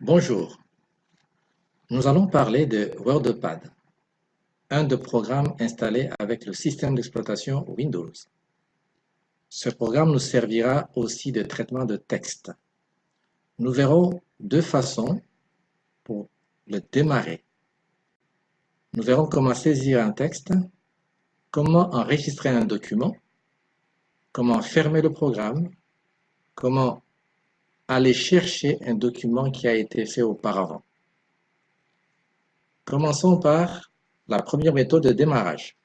Bonjour, nous allons parler de WordPad, un des programmes installés avec le système d'exploitation Windows. Ce programme nous servira aussi de traitement de texte. Nous verrons deux façons pour le démarrer. Nous verrons comment saisir un texte, comment enregistrer un document, comment fermer le programme, comment aller chercher un document qui a été fait auparavant. Commençons par la première méthode de démarrage.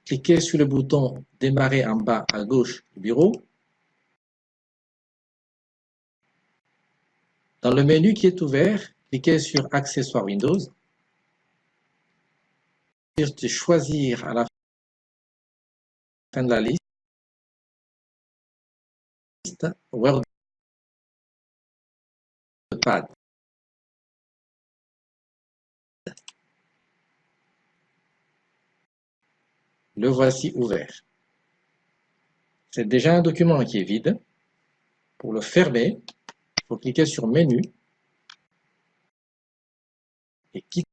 Cliquez sur le bouton « Démarrer » en bas à gauche du bureau. Dans le menu qui est ouvert, cliquez sur « Accessoires Windows ». Choisir à la fin de la liste WordPad. Le voici ouvert. C'est déjà un document qui est vide. Pour le fermer, il faut cliquer sur « Menu » et quitter.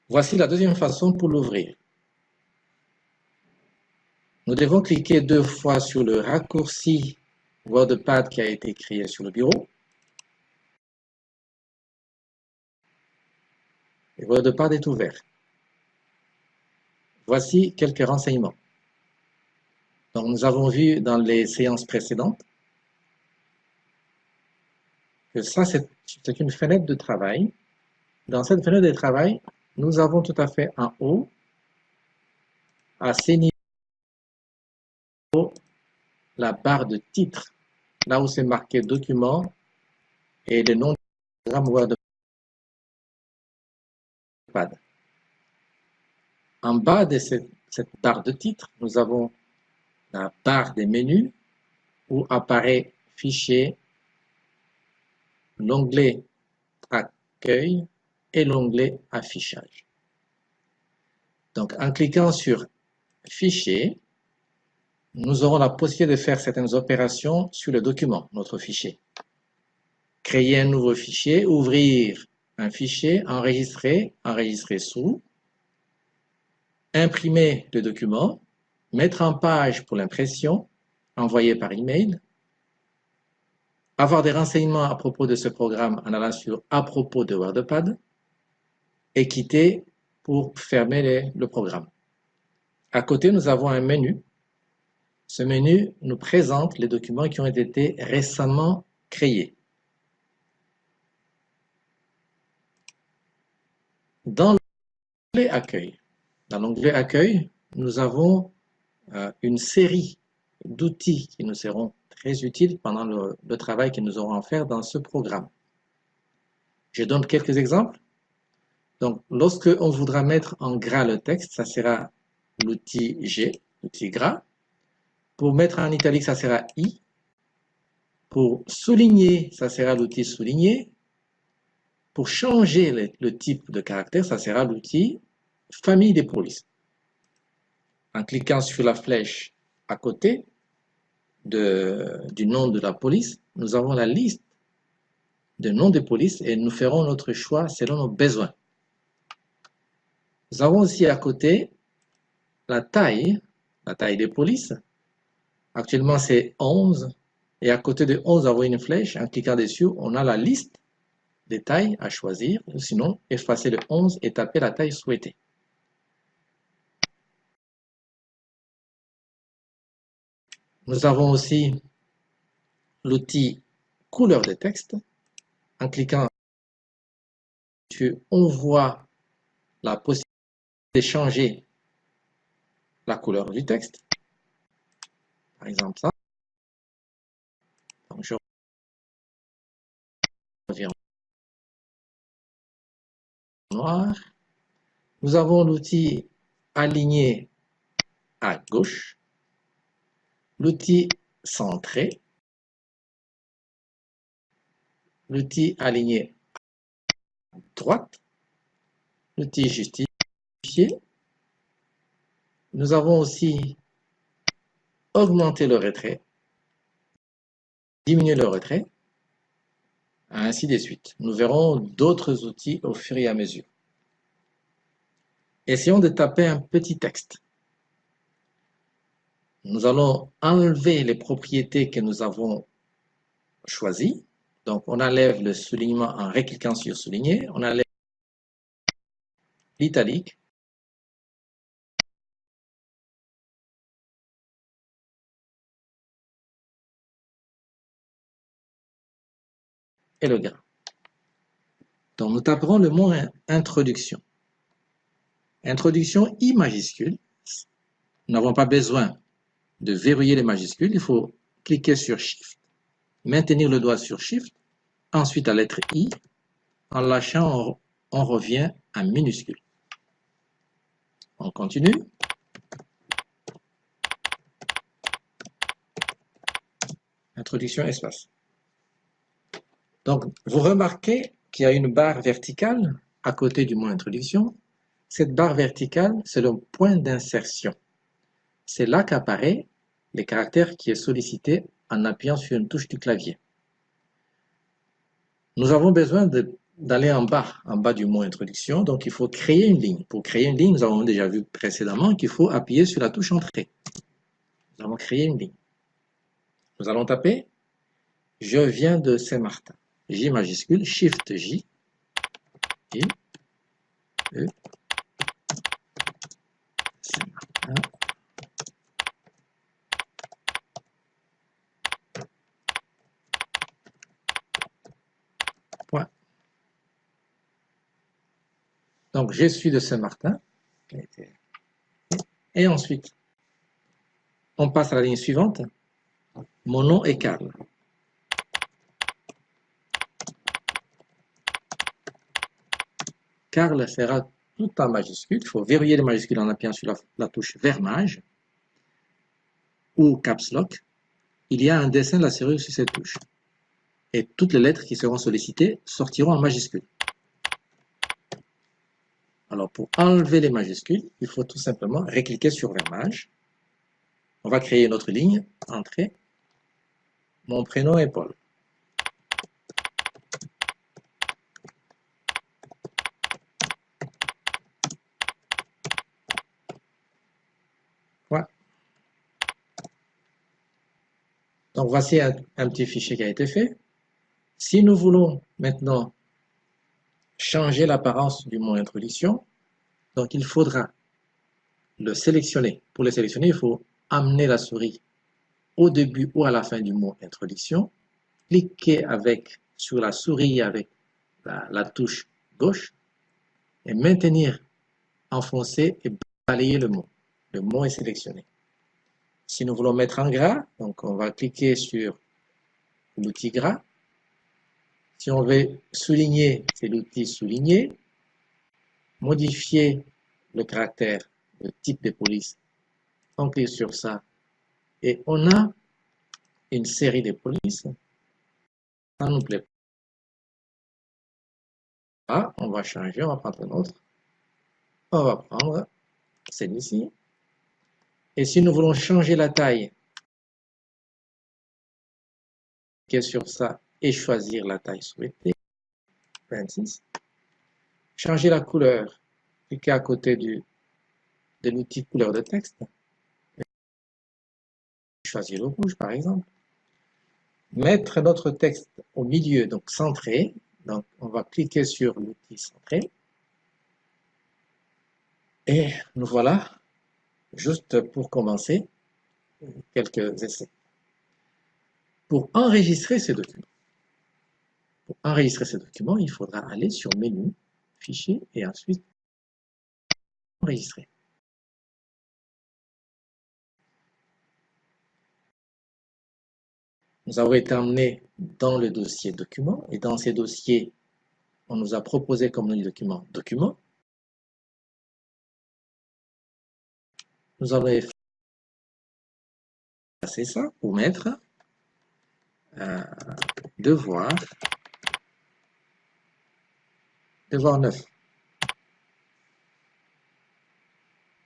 Voici la deuxième façon pour l'ouvrir. Nous devons cliquer deux fois sur le raccourci WordPad qui a été créé sur le bureau. Et WordPad est ouvert. Voici quelques renseignements. Donc, nous avons vu dans les séances précédentes que ça, c'est une fenêtre de travail. Dans cette fenêtre de travail, nous avons tout à fait en haut, à ces niveaux, la barre de titre, là où c'est marqué document et le nom du programme WordPad. En bas de cette barre de titre, nous avons la barre des menus où apparaît Fichier, l'onglet Accueil et l'onglet Affichage. Donc, en cliquant sur Fichier, nous aurons la possibilité de faire certaines opérations sur le document, notre fichier. Créer un nouveau fichier, ouvrir un fichier, enregistrer sous, imprimer le document, mettre en page pour l'impression, envoyer par email, avoir des renseignements à propos de ce programme en allant sur « À propos de WordPad » et quitter pour fermer le programme. À côté, nous avons un menu. Ce menu nous présente les documents qui ont été récemment créés. Dans l'onglet Accueil, nous avons une série d'outils qui nous seront très utiles pendant le travail que nous aurons à faire dans ce programme. Je donne quelques exemples. Donc, lorsque on voudra mettre en gras le texte, ça sera l'outil G, l'outil gras. Pour mettre en italique, ça sera I. Pour souligner, ça sera l'outil souligner. Pour changer le type de caractère, ça sera l'outil famille des polices. En cliquant sur la flèche à côté du nom de la police, nous avons la liste de noms de police et nous ferons notre choix selon nos besoins. Nous avons aussi à côté la taille des polices. Actuellement, c'est 11. Et à côté de 11, nous avons une flèche. En cliquant dessus, on a la liste des tailles à choisir. Sinon, effacer le 11 et taper la taille souhaitée. Nous avons aussi l'outil couleur de texte. En cliquant dessus, on voit la possibilité de changer la couleur du texte. Par exemple, ça. Donc, je reviens en noir. Nous avons l'outil aligné à gauche, l'outil centré, l'outil aligné à droite, l'outil justifié. Nous avons aussi augmenter le retrait, diminuer le retrait, ainsi de suite. Nous verrons d'autres outils au fur et à mesure. Essayons de taper un petit texte. Nous allons enlever les propriétés que nous avons choisies. Donc, on enlève le soulignement en recliquant sur souligner. On enlève l'italique. Et le gras. Donc, nous taperons le mot introduction. Introduction I majuscule. Nous n'avons pas besoin de verrouiller les majuscules. Il faut cliquer sur Shift, maintenir le doigt sur Shift, ensuite la lettre I. En lâchant, on revient à minuscule. On continue. Introduction espace. Donc, vous remarquez qu'il y a une barre verticale à côté du mot introduction. Cette barre verticale, c'est le point d'insertion. C'est là qu'apparaît le caractère qui est sollicité en appuyant sur une touche du clavier. Nous avons besoin d'aller en bas du mot introduction, donc il faut créer une ligne. Pour créer une ligne, nous avons déjà vu précédemment qu'il faut appuyer sur la touche entrée. Nous allons créer une ligne. Nous allons taper « Je viens de Saint-Martin ». J majuscule, Shift J, I, E, Saint-Martin. Point. Donc, je suis de Saint-Martin. Et ensuite, on passe à la ligne suivante. Mon nom est Karl. Karl sera tout en majuscule. Il faut verrouiller les majuscules en appuyant sur la touche Vermage ou Caps Lock. Il y a un dessin de la serrure sur cette touche. Et toutes les lettres qui seront sollicitées sortiront en majuscules. Alors, pour enlever les majuscules, il faut tout simplement recliquer sur Vermage. On va créer une autre ligne, entrée. Mon prénom est Paul. Voilà. Donc, voici un petit fichier qui a été fait. Si nous voulons maintenant changer l'apparence du mot introduction, donc il faudra le sélectionner. Pour le sélectionner, il faut amener la souris au début ou à la fin du mot introduction, cliquer sur la souris avec la touche gauche et maintenir enfoncé et balayer le mot. Le mot est sélectionné. Si nous voulons mettre en gras, donc on va cliquer sur l'outil gras. Si on veut souligner, c'est l'outil souligner. Modifier le caractère, le type de police, on clique sur ça et on a une série de polices. Ça nous plaît pas, on va changer, on va prendre un autre. On va prendre celui-ci. Et si nous voulons changer la taille, cliquer sur ça et choisir la taille souhaitée, 26. Changer la couleur, cliquez à côté de l'outil couleur de texte. Choisir le rouge par exemple. Mettre notre texte au milieu, donc centré. Donc on va cliquer sur l'outil centré. Et nous voilà, juste pour commencer, quelques essais. Pour enregistrer ces documents, il faudra aller sur Menu, Fichier et ensuite Enregistrer. Nous avons été emmenés dans le dossier Documents et dans ces dossiers, on nous a proposé comme nom du document Documents. Nous allons effacer ça pour mettre devoir 9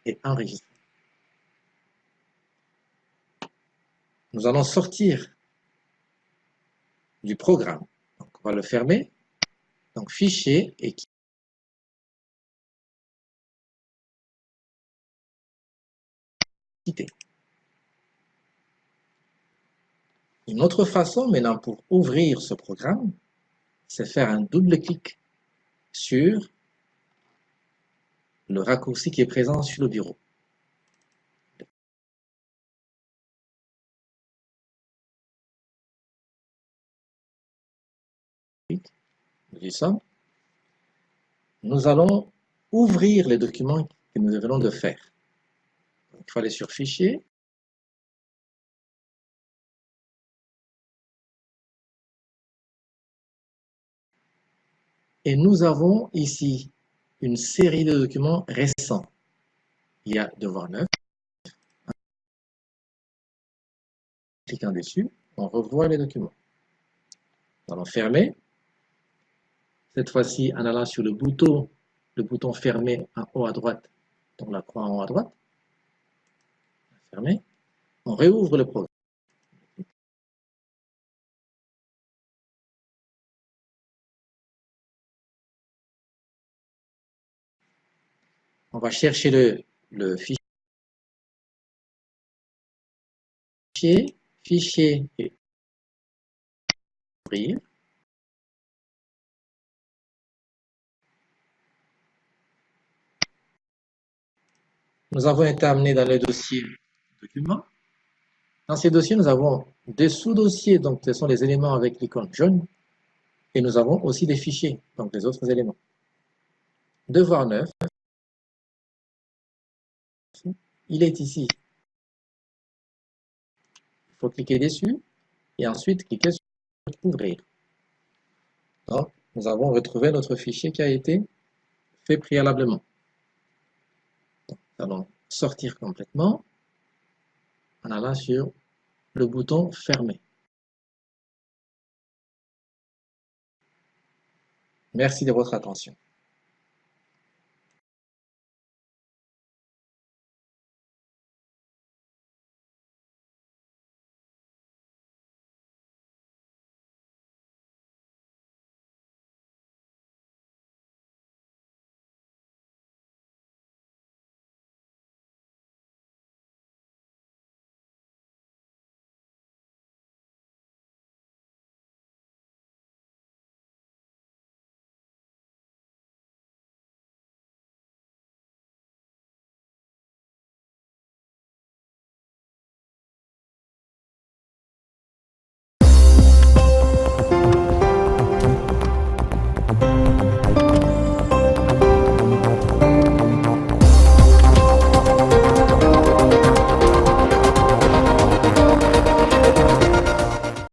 et enregistrer. nous allons sortir du programme. Donc, on va le fermer. Donc, fichier et quitter. Une autre façon maintenant pour ouvrir ce programme, c'est faire un double clic sur le raccourci qui est présent sur le bureau. Nous allons ouvrir les documents que nous venons de faire. Donc, il faut aller sur Fichier. Et nous avons ici une série de documents récents. Il y a Devoir neuf. En cliquant dessus, on revoit les documents. Nous allons fermer. Cette fois-ci, en allant sur le bouton fermer en haut à droite, donc la croix en haut à droite. Fermé. On réouvre le programme. On va chercher le fichier et ouvrir. Nous avons été amenés dans le dossier documents. Dans ces dossiers, nous avons des sous-dossiers, donc ce sont les éléments avec l'icône jaune, et nous avons aussi des fichiers, donc les autres éléments. Devoir neuf, il est ici. Il faut cliquer dessus et ensuite cliquer sur ouvrir. Donc, nous avons retrouvé notre fichier qui a été fait préalablement. Donc, nous allons sortir complètement en allant sur le bouton fermer. Merci de votre attention.